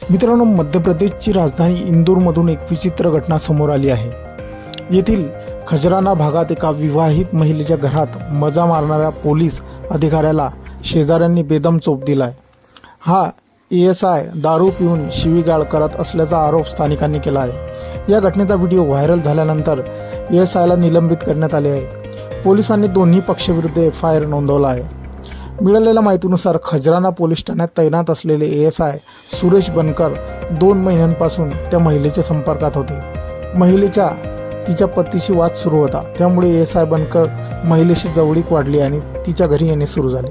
मित्रांनो, मध्य प्रदेशची राजधानी इंदूरमधून एक विचित्र घटना समोर आली आहे। येथील खजराना भागात एका विवाहित महिलेच्या घरात मजा मारणाऱ्या पोलीस अधिकाऱ्याला शेजाऱ्यांनी बेदम चोप दिलाय। हा ASI दारू पिऊन शिवीगाळ करत असल्याचा आरोप स्थानिकांनी केला आहे। या घटनेचा व्हिडिओ व्हायरल झाल्यानंतर ASIला निलंबित करण्यात आले आहे। पोलिसांनी दोन्ही पक्षाविरुद्ध FIR नोंदवला आहे। मिळालेल्या माहितीनुसार खजराना पोलीस ठाण्यात तैनात असलेले ASI सुरेश बनकर 2 महिन्यांपासून त्या महिलेच्या संपर्कात होते। महिलेच्या तिच्या पतीशी वाद सुरू होता, त्यामुळे ASI बनकर महिलेशी जवळीक वाढली आणि तिच्या घरी येणे सुरू झाले।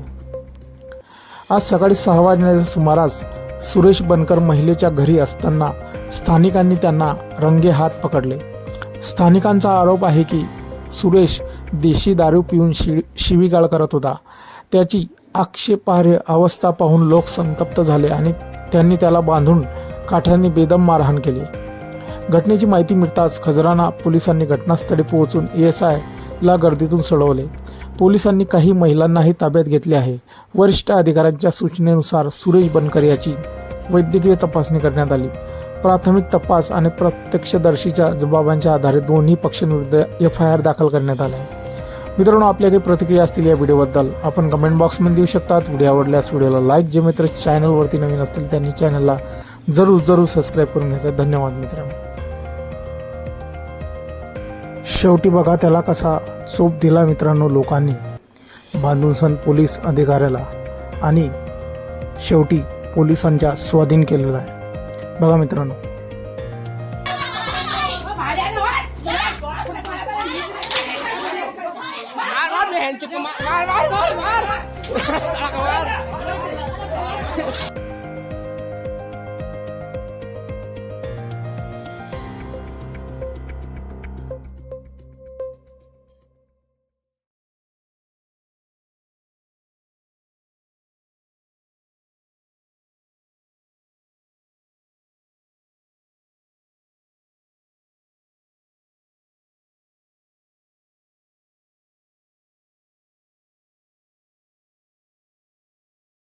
आज सकाळी 6 वाजण्याच्या सुमारास सुरेश बनकर महिलेच्या घरी असताना स्थानिकांनी त्यांना रंगेहात पकडले। स्थानिकांचा आरोप आहे की सुरेश देशी दारू पिऊन शिवीगाळ करत होता। त्याची आक्षेपार्ह अवस्था पाहून लोक संतप्त झाले आणि त्यांनी त्याला बांधून काठ्यांनी बेदम मारहाण केली। घटनेची माहिती मिळताच खजराना पोलिसांनी घटनास्थळी पोहोचून ASIला गर्दीतून सोडवले। पोलिसांनी काही महिलांनाही ताब्यात घेतले आहे। वरिष्ठ अधिकाऱ्यांच्या सूचनेनुसार सुरेश बनकर याची वैद्यकीय तपासणी करण्यात आली। प्राथमिक तपास आणि प्रत्यक्षदर्शीच्या जबाबांच्या आधारे दोन्ही पक्षांविरुद्ध FIR दाखल करण्यात आले आहे। मित्रांनो, आपल्या काही प्रतिक्रिया असतील या व्हिडिओबद्दल आपण कमेंट बॉक्समध्ये देऊ शकतात। व्हिडिओ आवडल्यास व्हिडिओला लाईक, जे मित्र चॅनलवरती नवीन असतील त्यांनी चॅनलला जरूर सबस्क्राईब करून घ्यायचं। धन्यवाद मित्रांनो। शेवटी बघा त्याला कसा चोप दिला मित्रांनो लोकांनी, बांधून पोलीस अधिकाऱ्याला, आणि शेवटी पोलिसांच्या स्वाधीन केलेला आहे। बघा मित्रांनो। मार